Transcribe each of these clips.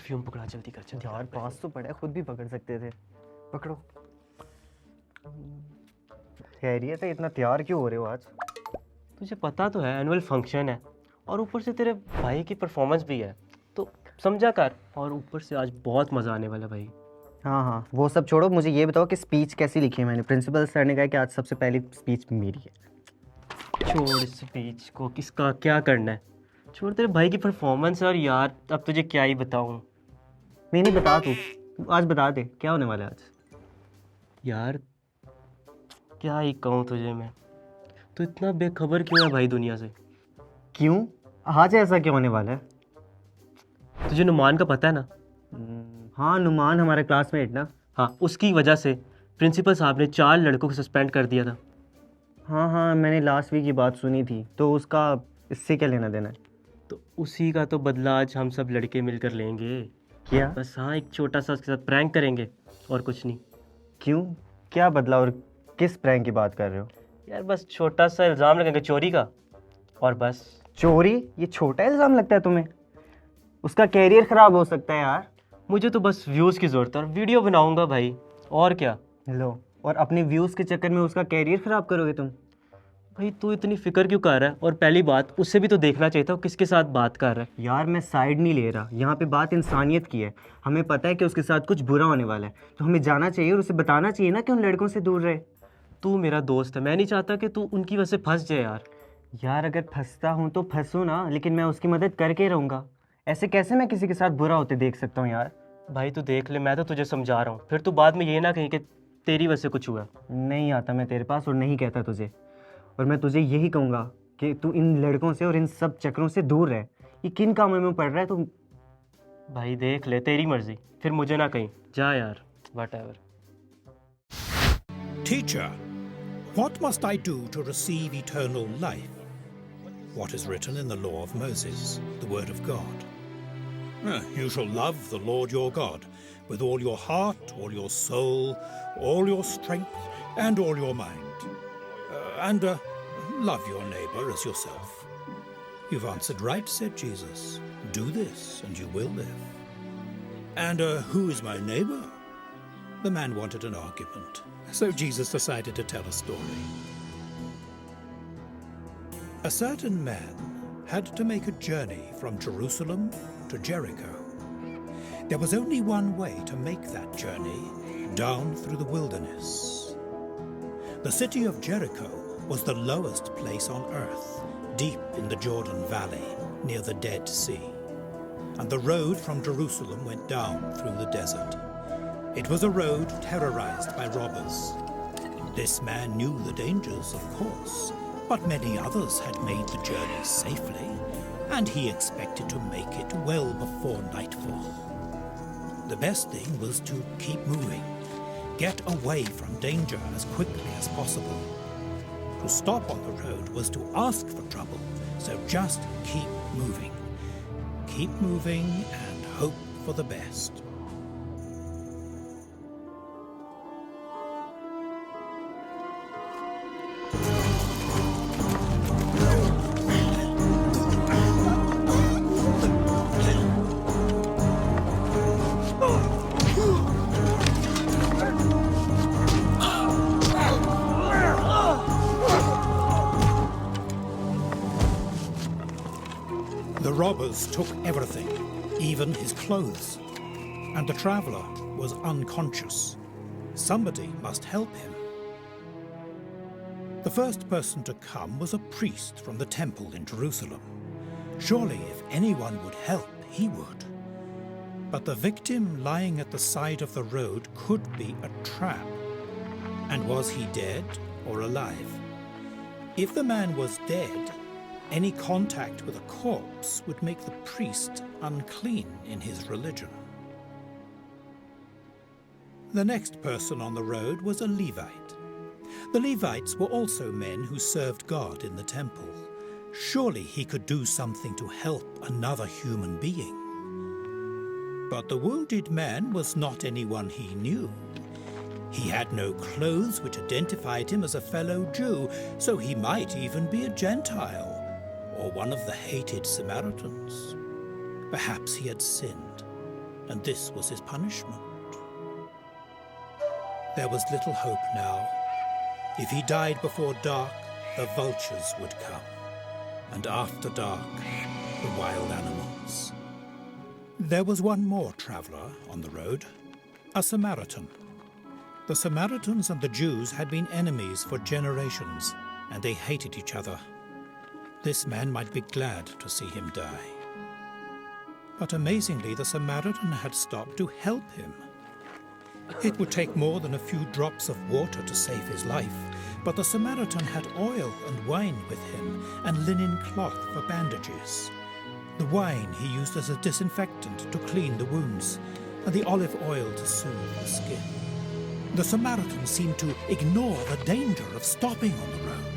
Perfume पकड़ा, जल्दी कर जल्दी यार पास तो पड़ा है, खुद भी पकड़ सकते थे। पकड़ो। खैरियत है, इतना तैयार क्यों हो रहे हो आज? तुझे पता तो है एनुअल फंक्शन है और ऊपर से तेरे भाई की परफॉर्मेंस भी है, तो समझा कर। और ऊपर से आज बहुत मज़ा आने वाला है भाई। हाँ हाँ, वो सब छोड़ो, मुझे ये बताओ कि स्पीच कैसी लिखी है मैंने। प्रिंसिपल सर ने कहा कि आज सबसे पहली स्पीच मेरी है। छोड़ इस स्पीच को, किसका क्या करना है। छोड़, तेरे भाई की परफॉर्मेंस है और यार अब तुझे क्या ही बताऊँ। नहीं नहीं, बता तू आज बता दे क्या होने वाला है आज। यार क्या ही कहूँ तुझे मैं, तो इतना बेखबर क्यों है भाई दुनिया से। क्यों? आज ऐसा क्या होने वाला है? तुझे नुमान का पता है ना? हाँ, नुमान हमारा क्लासमेट ना। हाँ, उसकी वजह से प्रिंसिपल साहब ने 4 लड़कों को सस्पेंड कर दिया था। हाँ हाँ, मैंने लास्ट वीक की बात सुनी थी। तो उसका इससे क्या लेना देना है? तो उसी का तो बदला आज हम सब लड़के मिलकर लेंगे। क्या? बस हाँ, एक छोटा सा उसके साथ प्रैंक करेंगे और कुछ नहीं। क्यों? क्या बदला और किस प्रैंक की बात कर रहे हो? यार बस छोटा सा इल्ज़ाम लगेंगे चोरी का, और बस। चोरी? ये छोटा इल्ज़ाम लगता है तुम्हें? उसका कैरियर खराब हो सकता है यार। मुझे तो बस व्यूज़ की ज़रूरत है और वीडियो बनाऊंगा भाई, और क्या। लो, और अपने व्यूज़ के चक्कर में उसका कैरियर खराब करोगे तुम? भाई तू इतनी फिक्र क्यों कर रहा है? और पहली बात, उससे भी तो देखना चाहिए था वो किसके साथ बात कर रहा है। यार मैं साइड नहीं ले रहा, यहाँ पे बात इंसानियत की है। हमें पता है कि उसके साथ कुछ बुरा होने वाला है, तो हमें जाना चाहिए और उसे बताना चाहिए ना कि उन लड़कों से दूर रहे। तू मेरा दोस्त है, मैं नहीं चाहता कि तू उनकी वजह से फंस जाए यार। यार अगर फंसता हूँ तो फंसूँ ना, लेकिन मैं उसकी मदद करके रहूँगा। ऐसे कैसे मैं किसी के साथ बुरा होते देख सकता हूँ यार? भाई तू देख ले, मैं तो तुझे समझा रहा हूँ, फिर तू बाद में ये ना कहीं कि तेरी वजह से कुछ हुआ। नहीं आता मैं तेरे पास और नहीं कहता तुझे। और मैं तुझे यही कहूँगा कि तू इन लड़कों से और इन सब चक्रों से दूर रह। ये किन कामों में पड़ रहा है तू? भाई देख ले, तेरी मर्जी, फिर मुझे ना कहीं जा यार, whatever. Teacher, what must I do to receive eternal life? What is written in the law of Moses, the word of God? You shall love the Lord your God with all your heart, all your soul, all your strength, and all your mind. And love your neighbor as yourself. You've answered right, said Jesus. Do this and you will live. And who is my neighbor? The man wanted an argument. So Jesus decided to tell a story. A certain man had to make a journey from Jerusalem to Jericho. There was only one way to make that journey, down through the wilderness. The city of Jericho was the lowest place on earth, deep in the Jordan Valley, near the Dead Sea. And the road from Jerusalem went down through the desert. It was a road terrorized by robbers. This man knew the dangers, of course, but many others had made the journey safely, and he expected to make it well before nightfall. The best thing was to keep moving, get away from danger as quickly as possible. To stop on the road was to ask for trouble, so just keep moving. Keep moving and hope for the best. The robbers took everything, even his clothes, and the traveler was unconscious. Somebody must help him. The first person to come was a priest from the temple in Jerusalem. Surely, if anyone would help, he would. But the victim lying at the side of the road could be a trap. And was he dead or alive? If the man was dead, any contact with a corpse would make the priest unclean in his religion. The next person on the road was a Levite. The Levites were also men who served God in the temple. Surely he could do something to help another human being. But the wounded man was not anyone he knew. He had no clothes which identified him as a fellow Jew, so he might even be a Gentile, or one of the hated Samaritans. Perhaps he had sinned. and this was his punishment. There was little hope now. If he died before dark, the vultures would come, and after dark, the wild animals. There was one more traveller on the road, a Samaritan. The Samaritans and the Jews had been enemies for generations, and they hated each other. This man might be glad to see him die. But amazingly, the Samaritan had stopped to help him. It would take more than a few drops of water to save his life, but the Samaritan had oil and wine with him and linen cloth for bandages. The wine he used as a disinfectant to clean the wounds, and the olive oil to soothe the skin. The Samaritan seemed to ignore the danger of stopping on the road.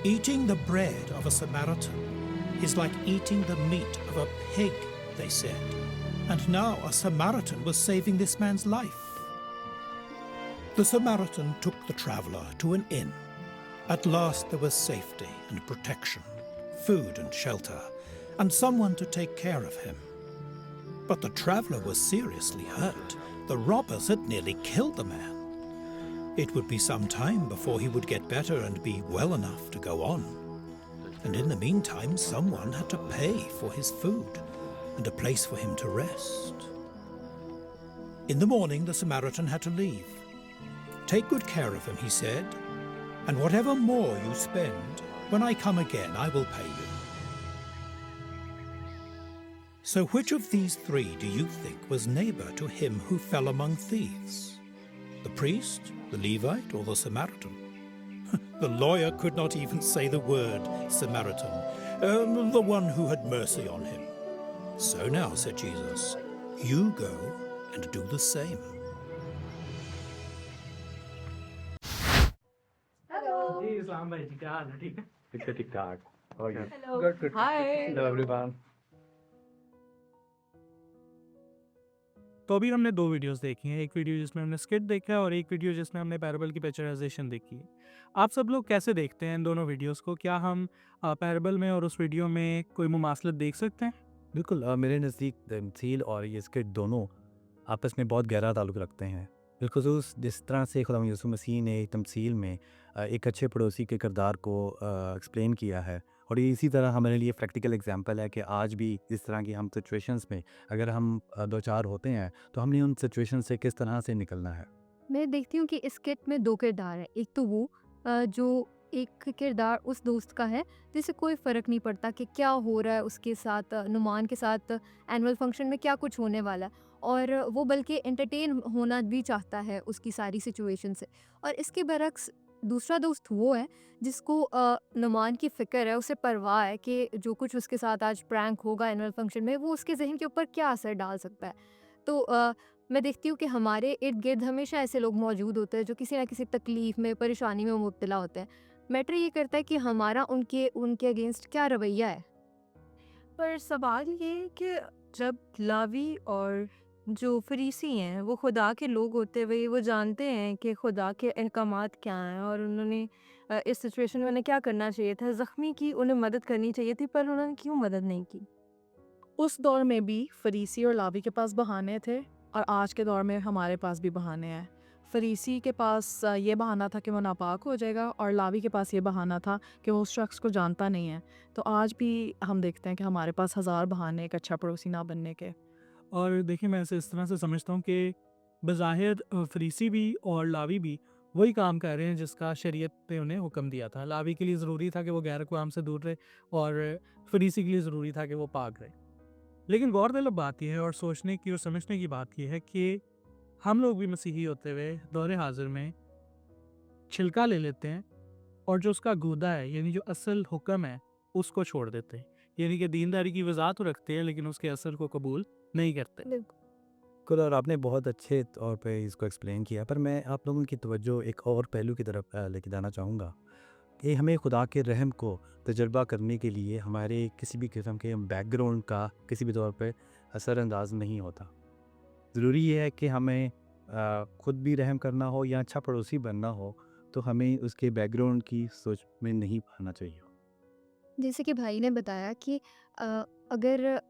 Eating the bread of a Samaritan is like eating the meat of a pig, they said. And now a Samaritan was saving this man's life. The Samaritan took the traveller to an inn. At last there was safety and protection, food and shelter, and someone to take care of him. But the traveller was seriously hurt. The robbers had nearly killed the man. It would be some time before he would get better and be well enough to go on. And in the meantime, someone had to pay for his food and a place for him to rest. In the morning, the Samaritan had to leave. "Take good care of him," he said, "and whatever more you spend, when I come again, I will pay you." So which of these three do you think was neighbor to him who fell among thieves? The priest, the Levite, or the Samaritan? The lawyer could not even say the word Samaritan, the one who had mercy on him. "So now," said Jesus, "you go and do the same." जी इस्लाम भाई जी क्या हाल है ठीक है ठीक ठाक और ये Hello. Good good Hi. Hello everyone. तो अभी हमने दो वीडियोस देखी हैं, एक वीडियो जिसमें हमने स्किट देखा है और एक वीडियो जिसमें हमने पैराबल की पिक्चराइजेशन देखी है। आप सब लोग कैसे देखते हैं इन दोनों वीडियोस को? क्या हम पैराबल में और उस वीडियो में कोई मुमासलत देख सकते हैं? बिल्कुल मेरे नज़दीक तमसील और ये स्किट दोनों आपस में बहुत गहरा ताल्लुक़ रखते हैं। बिलखुसूस जिस तरह से खुदा यीशु मसीह ने तमसील में एक अच्छे पड़ोसी के किरदार को एक्सप्लेन किया है, और ये इसी तरह हमारे लिए प्रैक्टिकल एग्जांपल है कि आज भी इस तरह की हम सिचुएशंस में अगर हम दो चार होते हैं तो हमने उन सिचुएशन से किस तरह से निकलना है। मैं देखती हूँ कि इस किट में दो किरदार हैं। एक तो वो जो एक किरदार उस दोस्त का है जिसे कोई फ़र्क नहीं पड़ता कि क्या हो रहा है उसके साथ, नुमान के साथ एनुअल फंक्शन में क्या कुछ होने वाला है, और वो बल्कि एंटरटेन होना भी चाहता है उसकी सारी सिचुएशन से। और इसके बरक्स दूसरा दोस्त वो है जिसको नुमान की फ़िक्र है, उसे परवाह है कि जो कुछ उसके साथ आज प्रैंक होगा एनुअल फंक्शन में, वो उसके ज़हन के ऊपर क्या असर डाल सकता है। तो मैं देखती हूँ कि हमारे इर्द गिर्द हमेशा ऐसे लोग मौजूद होते हैं जो किसी ना किसी तकलीफ़ में, परेशानी में मुब्तला होते हैं। मैटर ये करता है कि हमारा उनके अगेंस्ट क्या रवैया है। पर सवाल ये है कि जब लावी और जो फरीसी हैं वो खुदा के लोग होते हुए वो जानते हैं कि खुदा के अहकामात क्या हैं, और उन्होंने इस सिचुएशन में उन्हें क्या करना चाहिए था, ज़ख्मी की उन्हें मदद करनी चाहिए थी, पर उन्होंने क्यों मदद नहीं की? उस दौर में भी फरीसी और लावी के पास बहाने थे, और आज के दौर में हमारे पास भी बहाने हैं। फरीसी के पास ये बहाना था कि वो नापाक हो जाएगा, और लावी के पास ये बहाना था कि वो उस शख्स को जानता नहीं है। तो आज भी हम देखते हैं कि हमारे पास हज़ार बहाने एक अच्छा पड़ोसी ना बनने के। और देखिए, मैं इसे इस तरह से समझता हूँ कि बज़ाहिर फरीसी भी और लावी भी वही काम कर रहे हैं जिसका शरीयत ने उन्हें हुक्म दिया था। लावी के लिए ज़रूरी था कि वो गैर अक़वाम से दूर रहे, और फरीसी के लिए ज़रूरी था कि वो पाक रहे। लेकिन गौरतलब बात यह है और सोचने की और समझने की बात यह है कि हम लोग भी मसीही होते हुए दौरे हाजिर में छिलका ले लेते हैं, और जो उसका गूदा है यानी जो असल हुक्म है उसको छोड़ देते हैं। यानी कि दीनदारी की वज़ाहत तो रखते हैं लेकिन उसके असर को कबूल नहीं करते। बिल्कुल, और आपने बहुत अच्छे तौर पे इसको एक्सप्लेन किया, पर मैं आप लोगों की तवज्जो एक और पहलू की तरफ लेके जाना चाहूँगा कि हमें खुदा के रहम को तजर्बा करने के लिए हमारे किसी भी किस्म के बैकग्राउंड का किसी भी तौर पे असरअंदाज नहीं होता। ज़रूरी ये है कि हमें ख़ुद भी रहम करना हो या अच्छा पड़ोसी बनना हो तो हमें उसके बैकग्राउंड की सोच में नहीं आना चाहिए। जैसे कि भाई ने बताया कि अगर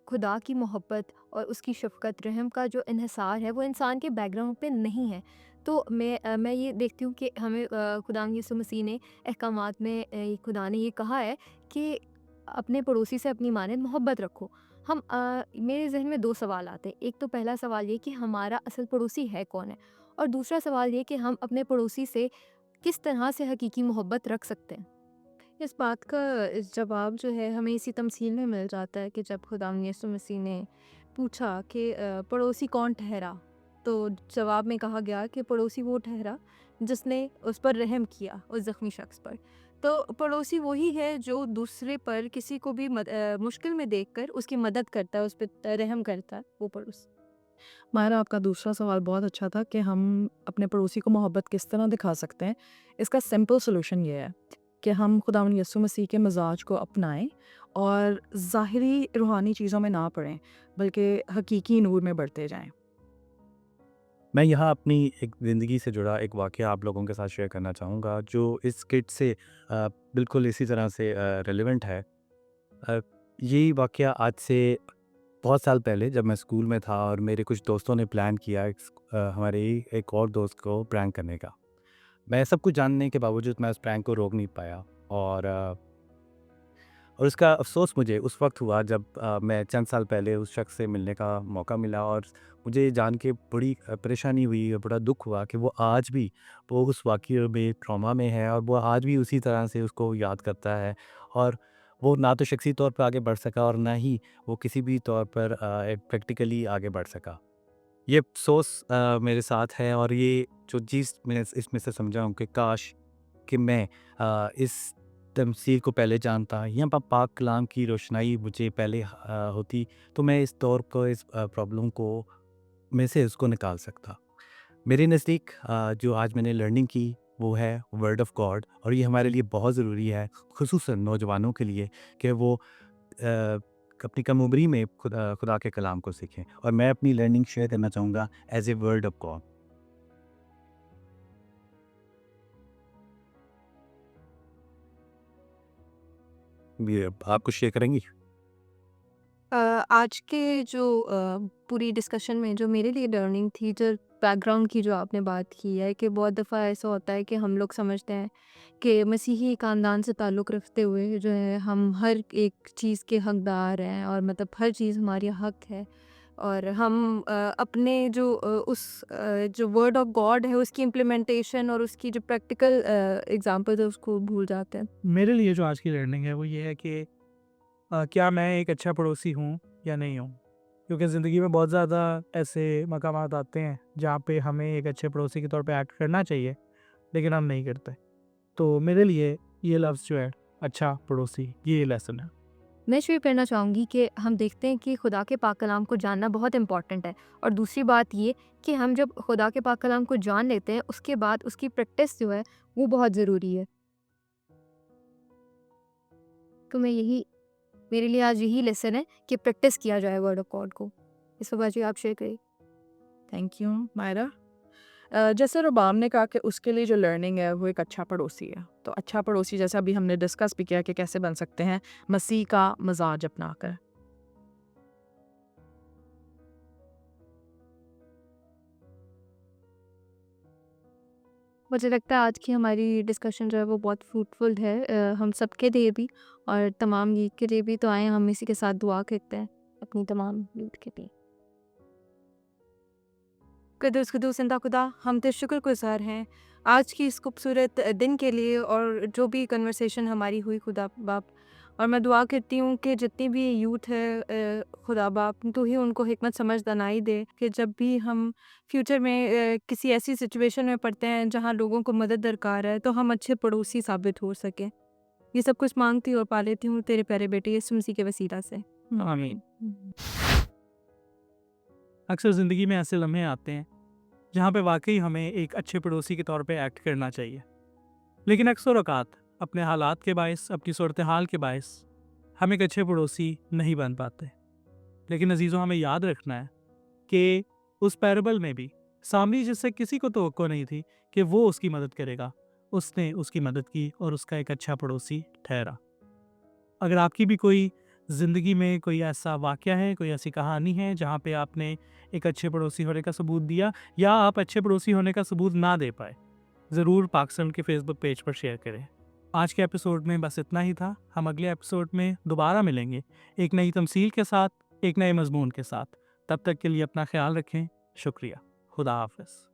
खुदा की मोहब्बत और उसकी शफ़क़त, रहम का जो इन्हिसार है वो इंसान के बैकग्राउंड पे नहीं है। तो मैं ये देखती हूँ कि हमें खुदा यीशु मसीह ने अहकामात में खुदा ने ये कहा है कि अपने पड़ोसी से अपनी मानद मोहब्बत रखो। मेरे ज़हन में 2 सवाल आते हैं। एक तो पहला सवाल ये कि हमारा असल पड़ोसी है कौन है? और दूसरा सवाल ये कि हम अपने पड़ोसी से किस तरह से हकीकी मोहब्बत रख सकते हैं? इस बात का जवाब जो है हमें इसी तमसील में मिल जाता है कि जब खुदा यीशु मसीह ने पूछा कि पड़ोसी कौन ठहरा, तो जवाब में कहा गया कि पड़ोसी वो ठहरा जिसने उस पर रहम किया, उस ज़ख्मी शख्स पर। तो पड़ोसी वही है जो दूसरे पर किसी को भी मुश्किल में देखकर उसकी मदद करता है, उस पर रहम करता है, वो पड़ोसी। मायरा, आपका दूसरा सवाल बहुत अच्छा था कि हम अपने पड़ोसी को मोहब्बत किस तरह दिखा सकते हैं। इसका सिंपल सॉल्यूशन ये है कि हम खुदावंद यीशु मसीह के मिजाज को अपनाएं और ज़ाहिरी रूहानी चीज़ों में ना पड़ें, बल्कि हकीकी नूर में बढ़ते जाएं। मैं यहाँ अपनी एक ज़िंदगी से जुड़ा एक वाक़या आप लोगों के साथ शेयर करना चाहूँगा, जो इस किट से बिल्कुल इसी तरह से रेलेवेंट है। यही वाक़या आज से बहुत साल पहले जब मैं स्कूल में था और मेरे कुछ दोस्तों ने प्लान किया हमारे ही एक और दोस्त को प्रैंक करने का। मैं सब कुछ जानने के बावजूद मैं उस प्रैंक को रोक नहीं पाया, और उसका अफ़सोस मुझे उस वक़्त हुआ जब मैं चंद साल पहले उस शख़्स से मिलने का मौका मिला, और मुझे ये जान के बड़ी परेशानी हुई और बड़ा दुःख हुआ कि वो उस वाक़ये में ट्रॉमा में है, और वो आज भी उसी तरह से उसको याद करता है, और वो ना तो शख़्सी तौर पे आगे बढ़ सका और ना ही वो किसी भी तौर पर प्रैक्टिकली आगे बढ़ सका। ये अफ़सोस मेरे साथ है, और ये जो चीज़ मैं इसमें से समझा हूँ कि काश कि मैं इस तमसील को पहले जानता या पाक कलाम की रोशनाई मुझे पहले होती, तो मैं इस दौर को, इस प्रॉब्लम को में से उसको निकाल सकता। मेरे नज़दीक जो आज मैंने लर्निंग की वो है वर्ड ऑफ गॉड, और ये हमारे लिए बहुत ज़रूरी है, खुसूसन नौजवानों के लिए, कि वो अपनी कम उम्री में खुदा के कलाम को सीखें। और मैं अपनी लर्निंग शेयर करना चाहूँगा as a word of God. ये आप कुछ शेयर करेंगी? आज के जो पूरी डिस्कशन में जो मेरे लिए लर्निंग थी, जो बैकग्राउंड की जो आपने बात की है, कि बहुत दफ़ा ऐसा होता है कि हम लोग समझते हैं कि मसीही ख़ानदान से ताल्लुक़ रखते हुए जो है हम हर एक चीज़ के हकदार हैं, और मतलब हर चीज़ हमारी हक है, और हम अपने जो वर्ड ऑफ गॉड है उसकी इम्प्लीमेंटेशन और उसकी जो प्रैक्टिकल एग्जांपल्स है उसको भूल जाते हैं। मेरे लिए जो आज की लर्निंग है वो ये है कि क्या मैं एक अच्छा पड़ोसी हूँ या नहीं हूँ, क्योंकि ज़िंदगी में बहुत ज़्यादा ऐसे मकामात आते हैं जहाँ पे हमें एक अच्छे पड़ोसी के तौर पे एक्ट करना चाहिए, लेकिन हम नहीं करते। तो मेरे लिए ये लफ्ज़ जो है अच्छा पड़ोसी, ये लेसन है। मैं शेयर करना चाहूँगी कि हम देखते हैं कि खुदा के पाक कलाम को जानना बहुत इम्पॉर्टेंट है, और दूसरी बात ये कि हम जब खुदा के पाक कलाम को जान लेते हैं उसके बाद उसकी प्रैक्टिस जो है वो बहुत ज़रूरी है। तो मेरे लिए आज यही लेसन है कि प्रैक्टिस किया जाए वर्ड ऑफ गॉड को। इस पर बाजी आप शेयर करिए। Thank you Myra. जैसे रुबाम ने कहा कि उसके लिए जो लर्निंग है वो एक अच्छा पड़ोसी है, तो अच्छा पड़ोसी जैसे अभी हमने डिस्कस भी किया कि कैसे बन सकते हैं, मसीह का मजाज अपनाकर। मुझे लगता है आज की हमारी डिस्कशन जो है वो बहुत फ्रूटफुल है, हम सबके लिए भी और तमाम यूथ के लिए भी। तो आए हम इसी के साथ दुआ करते हैं अपनी तमाम यूथ के लिए। कुदूस कुदूस इंदा खुदा, हम तेरे शुक्रगुज़ार हैं आज की इस खूबसूरत दिन के लिए, और जो भी कन्वर्सेशन हमारी हुई खुदा बाप। और मैं दुआ करती हूँ कि जितनी भी यूथ है खुदा बाप, तू ही उनको हिकमत समझ दानाई दे कि जब भी हम फ्यूचर में किसी ऐसी सिचुएशन में पड़ते हैं जहाँ लोगों को मदद दरकार है, तो हम अच्छे पड़ोसी साबित हो सकें। ये सब कुछ मांगती और पा लेती हूँ तेरे प्यारे बेटे यीशु मसीह के वसीला से, आमीन। अक्सर ज़िंदगी में ऐसे लम्हे आते हैं जहाँ पे वाकई हमें एक अच्छे पड़ोसी के तौर पे एक्ट करना चाहिए, लेकिन अक्सर औकात अपने हालात के बायस, अपनी सूरत हाल के बायस हम एक अच्छे पड़ोसी नहीं बन पाते। लेकिन अजीज़ों, हमें याद रखना है कि उस पैराबल में भी सामरी, जिससे किसी को तवक्को नहीं थी कि वो उसकी मदद करेगा, उसने उसकी मदद की और उसका एक अच्छा पड़ोसी ठहरा। अगर आपकी भी कोई ज़िंदगी में कोई ऐसा वाक़या है, कोई ऐसी कहानी है जहाँ पे आपने एक अच्छे पड़ोसी होने का सबूत दिया या आप अच्छे पड़ोसी होने का सबूत ना दे पाए, ज़रूर पाकिस्तान के फेसबुक पेज पर शेयर करें। आज के एपिसोड में बस इतना ही था। हम अगले एपिसोड में दोबारा मिलेंगे एक नई तमसील के साथ, एक नए मज़मून के साथ। तब तक के लिए अपना ख्याल रखें। शुक्रिया। खुदा हाफ़िज़।